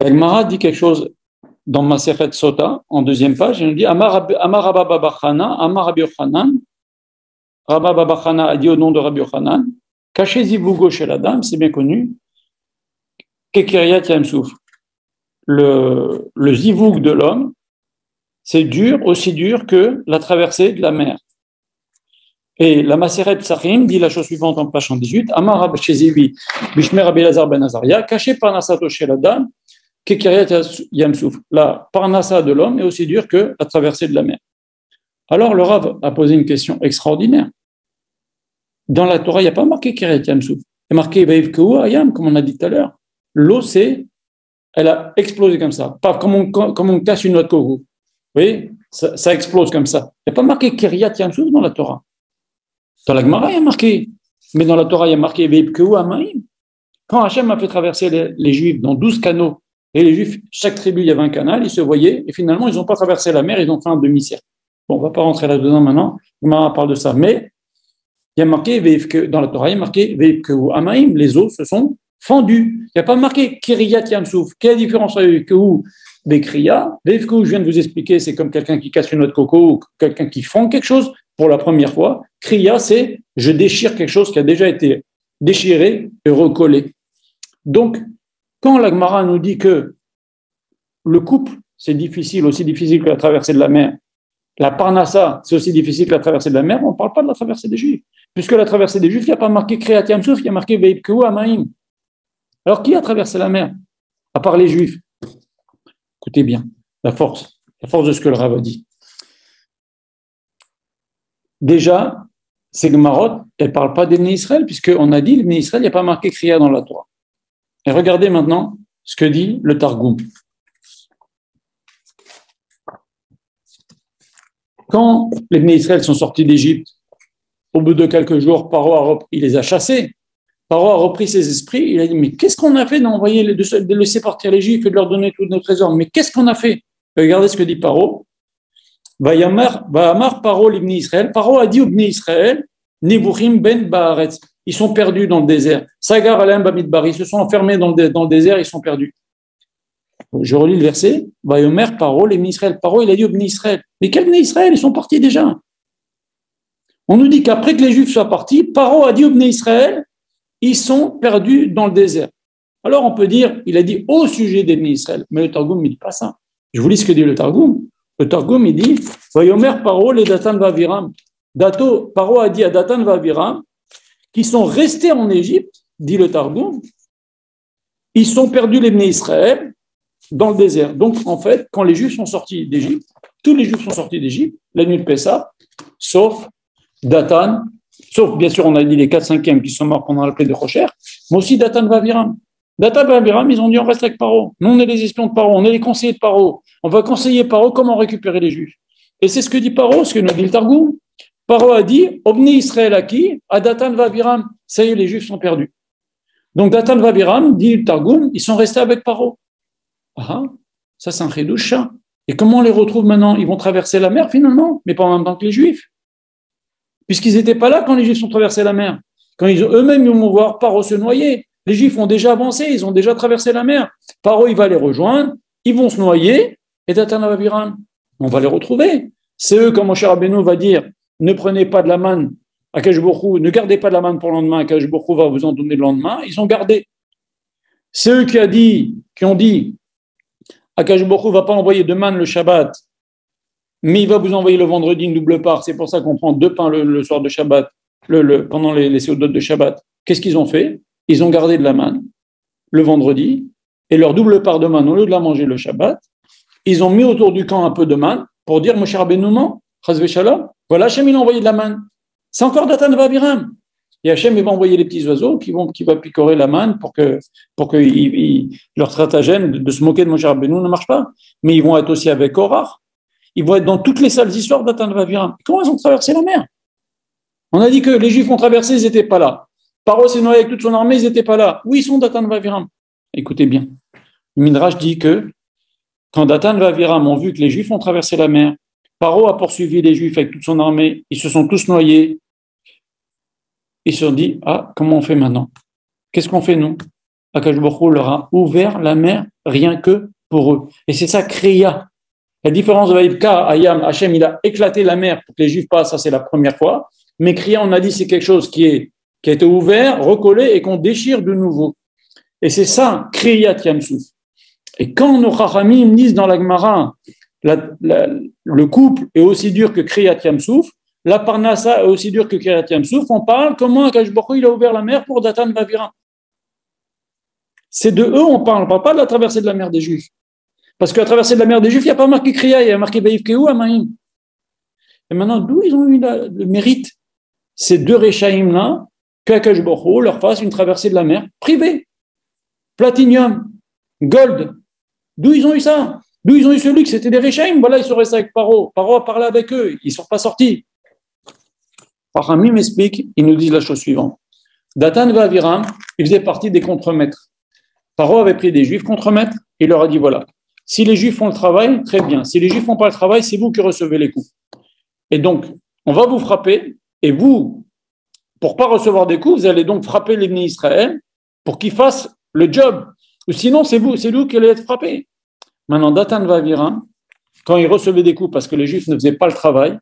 La Gemara dit quelque chose dans Masechet Sota, en deuxième page, il nous dit Amar Rabba Baba Chana, Amar Rabbi Yochanan. Rabba Baba Chana a dit au nom de Rabbi Yochanan, caché Zivougo chez la dame, c'est bien connu, Kekiryat Yamsouf. Le zivoug de l'homme, c'est dur, aussi dur que la traversée de la mer. Et la Maseret Sachim dit la chose suivante en page 118, Amar Rabbi Shezivi, Bishmer Rabbi Lazar ben Azaria, caché Parnasato chez la dame, Kekiryat Yamsouf. La Parnassa de l'homme est aussi dure que la traversée de la mer. Alors le Rav a posé une question extraordinaire. Dans la Torah, il n'y a pas marqué Kekiryat Yamsouf. Il y a marqué Veivkeu Ayam, comme on a dit tout à l'heure. L'eau, elle a explosé comme ça. Pas comme on casse une noix de coco. Vous voyez, ça explose comme ça. Il n'y a pas marqué Kekiryat Yamsouf dans la Torah. Dans la Gemara, il y a marqué. Mais dans la Torah, il y a marqué Veivkeu Amaim. Quand Hachem a fait traverser les Juifs dans 12 canaux, et les Juifs, chaque tribu, il y avait un canal, ils se voyaient, et finalement, ils n'ont pas traversé la mer, ils ont fait un demi-cercle. Bon, on ne va pas rentrer là-dedans maintenant, Gemara parle de ça. Mais il y a marqué, dans la Torah, il y a marqué Veivkeu Amaim, les eaux se sont fendues. Il n'y a pas marqué Kiryat Yamsouf. Quelle est la différence avec Veivkeu des Kriya? Veivkeu, je viens de vous expliquer, c'est comme quelqu'un qui casse une noix de coco ou quelqu'un qui fend quelque chose pour la première fois. Kriya, c'est je déchire quelque chose qui a déjà été déchiré et recollé. Donc, quand la Gemara nous dit que le couple, c'est difficile, aussi difficile que la traversée de la mer, la Parnassa, c'est aussi difficile que la traversée de la mer, on ne parle pas de la traversée des Juifs. Puisque la traversée des Juifs, il n'y a pas marqué Kiryat Yamsouf, il y a marqué Veivkeu Amaim. Alors, qui a traversé la mer? À part les Juifs. Écoutez bien, la force de ce que le Rav a dit. Déjà, ces Gemarot, elles ne parlent pas des Bnei Israël, puisqu'on a dit, les Bnei Israël, il n'y a pas marqué Kriya dans la Torah. Et regardez maintenant ce que dit le Targum. Quand les Bnei Israël sont sortis d'Égypte, au bout de quelques jours, Paro il les a chassés. Paro a repris ses esprits, il a dit, mais qu'est-ce qu'on a fait de laisser partir les Juifs et de leur donner tous nos trésors? Mais qu'est-ce qu'on a fait? Regardez ce que dit Paro. Va'amar Paro l'Ibni Israël. Paro a dit aux Bnei Israël, Nivuchim ben Baaretz. Ils sont perdus dans le désert. Sagar alayim bamidbar. Ils se sont enfermés dans le désert, ils sont perdus. Je relis le verset. Vayomer Paro l'Ibni Israël. Paro, il a dit aux Bnei Israël. Mais quel Bnei Israël? Ils sont partis déjà. On nous dit qu'après que les Juifs soient partis, Paro a dit aux Bnei Israël, ils sont perdus dans le désert. Alors on peut dire, il a dit au sujet des Bnei Israël. Mais le Targum, il ne dit pas ça. Je vous lis ce que dit le Targum. Le Targum, il dit, Vayomer Paro les Datan Vaviram. Paro a dit à Datan Vaviram, qui sont restés en Égypte, dit le Targum, ils sont perdus les Bnei Israël dans le désert. Donc, en fait, quand les Juifs sont sortis d'Égypte, tous les Juifs sont sortis d'Égypte, la nuit de Pessah, sauf Datan, sauf, bien sûr, on a dit les 4/5e qui sont morts pendant la plaie de Rocher, mais aussi Datan Vaviram. Datan Vaviram, ils ont dit, on reste avec Paro. Nous, on est les espions de Paro, on est les conseillers de Paro. On va conseiller Paro comment récupérer les Juifs. Et c'est ce que dit Paro, ce que nous dit le Targum. Paro a dit, Obni Israël à qui? À Datan Vaviram. Ça y est, les Juifs sont perdus. Donc Datan Vaviram, dit le Targum, ils sont restés avec Paro. Ah, ça c'est un chidoucha. Et comment on les retrouve maintenant? Ils vont traverser la mer finalement, mais pas en même temps que les Juifs. Puisqu'ils n'étaient pas là quand les Juifs ont traversé la mer. Quand eux-mêmes ils vont voir Paro se noyer, les Juifs ont déjà avancé, ils ont déjà traversé la mer. Paro, il va les rejoindre, ils vont se noyer, et Datan Vaviram, on va les retrouver. C'est eux, comme Moshe Rabbeinu va dire, ne prenez pas de la manne à Akadosh Baruch Hu, ne gardez pas de la manne pour le lendemain, Akadosh Baruch Hu va vous en donner le lendemain, ils ont gardé. C'est eux qui ont dit, Akadosh Baruch Hu ne va pas envoyer de manne le Shabbat, mais il va vous envoyer le vendredi une double part. C'est pour ça qu'on prend 2 pains le soir de Shabbat, pendant les séoudot de Shabbat. Qu'est-ce qu'ils ont fait? Ils ont gardé de la manne le vendredi, et leur double part de manne, au lieu de la manger le Shabbat, ils ont mis autour du camp un peu de manne pour dire, Moshe Rabbeinu ment, Chas v'shalom, voilà, Hachem, il a envoyé de la manne. C'est encore Datan Vaviram. Et Hachem, il va envoyer les petits oiseaux qui vont picorer la manne pour que leur stratagème de se moquer de Moshe Rabbeinu ne marche pas. Mais ils vont être aussi avec Korach. Ils vont être dans toutes les sales histoires de Datan Vaviram. Comment ils ont traversé la mer? On a dit que les Juifs ont traversé, ils n'étaient pas là. Paro s'est noyé avec toute son armée, ils n'étaient pas là. Où ils sont Datan Vaviram? Écoutez bien. Le Midrash dit que quand Datan Vaviram ont vu que les Juifs ont traversé la mer, Paro a poursuivi les Juifs avec toute son armée, ils se sont tous noyés. Ils se sont dit, ah, comment on fait maintenant? Qu'est-ce qu'on fait, nous? Akadosh Baruch Hu leur a ouvert la mer rien que pour eux. Et c'est ça, Kriya. La différence de Vaïbka, Ayam, Hachem, il a éclaté la mer pour que les Juifs passent, ça c'est la première fois. Mais Kriya, on a dit, c'est quelque chose qui a été ouvert, recollé et qu'on déchire de nouveau. Et c'est ça, Kriyat Yamsouf. Et quand nos Chachamim disent dans la Gemara, le couple est aussi dur que Kriyat Yamsouf, la Parnassa est aussi dur que Kriyat Yamsouf, on parle comment Akadosh Baruch Hu, il a ouvert la mer pour Datan Vaviram. C'est de eux on parle pas de la traversée de la mer des Juifs. Parce que la traversée de la mer des Juifs, il n'y a pas marqué Kriya, il y a marqué Baïfkeou Amaïm. Et maintenant, d'où ils ont eu le mérite, ces deux Réchaïm-là, qu'Akadosh Baruch Hu leur fasse une traversée de la mer privée, platinium, gold. D'où ils ont eu ça? D'où ils ont eu ce luxe? C'était des Réchaïm. Voilà, ils sont restés avec Paro. Paro a parlé avec eux. Ils ne sont pas sortis. Paramim m'explique, ils nous disent la chose suivante. Datan et Aviram, ils faisaient partie des contremaîtres. Paro avait pris des Juifs contremaîtres et il leur a dit voilà, si les Juifs font le travail, très bien. Si les Juifs ne font pas le travail, c'est vous qui recevez les coups. Et donc, on va vous frapper et vous, pour ne pas recevoir des coups, vous allez donc frapper l'ennemi Israël pour qu'il fasse le job. Ou sinon, c'est vous qui allez être frappé. Maintenant, Datan et Aviram, quand ils recevaient des coups parce que les Juifs ne faisaient pas le travail,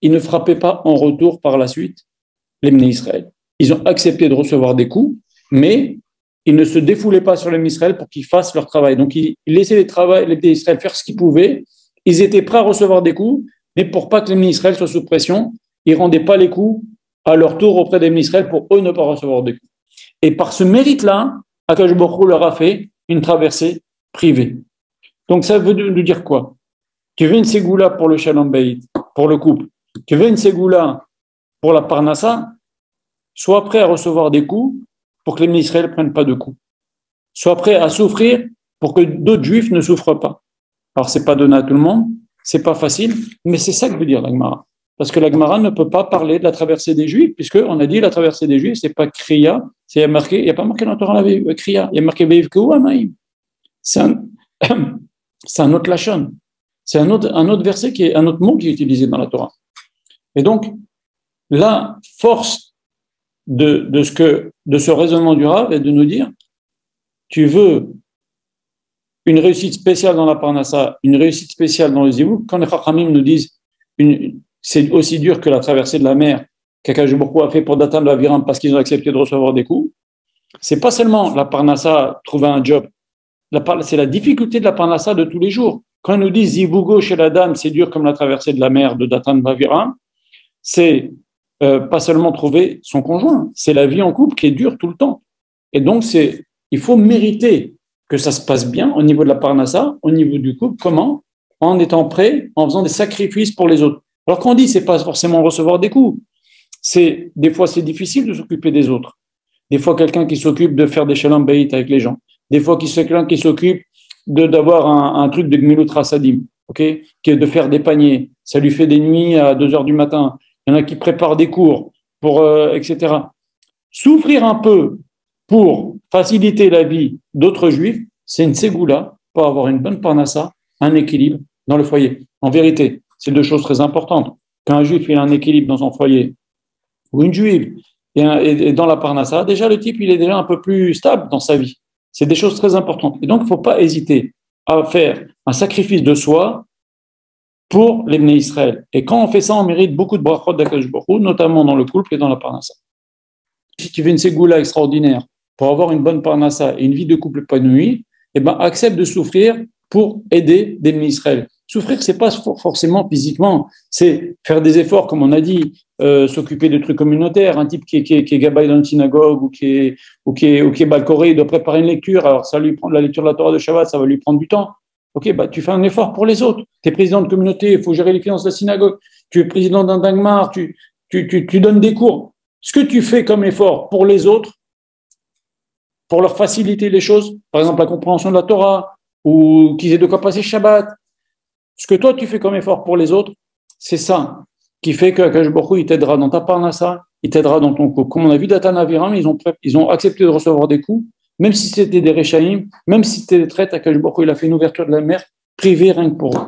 ils ne frappaient pas en retour par la suite les Bnei Israël. Ils ont accepté de recevoir des coups, mais ils ne se défoulaient pas sur les Bnei Israël pour qu'ils fassent leur travail. Donc, ils laissaient les Bnei Israël faire ce qu'ils pouvaient. Ils étaient prêts à recevoir des coups, mais pour pas que les Bnei Israël soient sous pression, ils ne rendaient pas les coups à leur tour auprès des Bnei Israël pour eux ne pas recevoir des coups. Et par ce mérite-là, Akadosh Baruch Hu leur a fait une traversée privée. Donc, ça veut nous dire quoi? Tu veux une ségoula pour le Shalom Bayit, pour le couple. Tu veux une ségoula pour la Parnassa, sois prêt à recevoir des coups pour que les Bnei Israël ne prennent pas de coups. Sois prêt à souffrir pour que d'autres Juifs ne souffrent pas. Alors, ce n'est pas donné à tout le monde, ce n'est pas facile, mais c'est ça que veut dire la Gemara. Parce que la Gemara ne peut pas parler de la traversée des Juifs, puisqu'on a dit la traversée des Juifs, ce n'est pas Kriya, il n'y a pas marqué dans le Torah Kriya, il y a marqué Beivkeu Amaïm. C'est un autre lachon. C'est un autre verset, un autre mot qui est utilisé dans la Torah. Et donc, la force de ce raisonnement du Rav est de nous dire, tu veux une réussite spéciale dans la Parnassa, une réussite spéciale dans le Zivug, quand les Chachamim nous disent c'est aussi dur que la traversée de la mer qu'Akadosh Baruch Hu a fait pour Datan et Aviram parce qu'ils ont accepté de recevoir des coups, c'est pas seulement la Parnassa, trouver un job, c'est la difficulté de la Parnassa de tous les jours. Quand ils nous disent Zivugo chez la dame, c'est dur comme la traversée de la mer de Datan et Aviram, c'est pas seulement trouver son conjoint, c'est la vie en couple qui est dure tout le temps. Et donc, il faut mériter que ça se passe bien au niveau de la Parnassa, au niveau du couple. Comment? En étant prêt, en faisant des sacrifices pour les autres. Alors qu'on dit, c'est pas forcément recevoir des coups. Des fois, c'est difficile de s'occuper des autres. Des fois, quelqu'un qui s'occupe de faire des shalom bayit avec les gens. Des fois, quelqu'un qui s'occupe d'avoir un truc de gmilut rasadim, qui est de faire des paniers. Ça lui fait des nuits à 2h du matin. Il y en a qui préparent des cours, etc. Souffrir un peu pour faciliter la vie d'autres juifs, c'est une ségoula pour avoir une bonne parnassa, un équilibre dans le foyer. En vérité, c'est deux choses très importantes. Qu'un juif il a un équilibre dans son foyer, ou une juive, et dans la parnassa, déjà le type il est déjà un peu plus stable dans sa vie. C'est des choses très importantes. Et donc, il ne faut pas hésiter à faire un sacrifice de soi pour les Bnei Israël. Et quand on fait ça, on mérite beaucoup de brachot d'Akadosh Baruch Hu, notamment dans le couple et dans la parnassa. Si tu veux une ségoula extraordinaire pour avoir une bonne parnassa et une vie de couple épanouie, accepte de souffrir pour aider des Bnei Israël. Souffrir, c'est pas forcément physiquement, c'est faire des efforts, comme on a dit, s'occuper de trucs communautaires. Un type qui est gabaï dans une synagogue ou qui est balcoré, il doit préparer une lecture. Alors, ça lui prend la lecture de la Torah de Shabbat, ça va lui prendre du temps. Tu fais un effort pour les autres. Tu es président de communauté, il faut gérer les finances de la synagogue. Tu es président d'un dangmar, tu donnes des cours. Ce que tu fais comme effort pour les autres, pour leur faciliter les choses, par exemple la compréhension de la Torah, ou qu'ils aient de quoi passer Shabbat, ce que toi tu fais comme effort pour les autres, c'est ça qui fait que Akadosh Baruch Hu, il t'aidera dans ta parnassa, il t'aidera dans ton couple. Comme on a vu Datan et Aviram, ils ont accepté de recevoir des coups, même si c'était des Réchaïm, même si c'était des traites, Akadosh Baruch Hu, il a fait une ouverture de la mer privée rien que pour eux.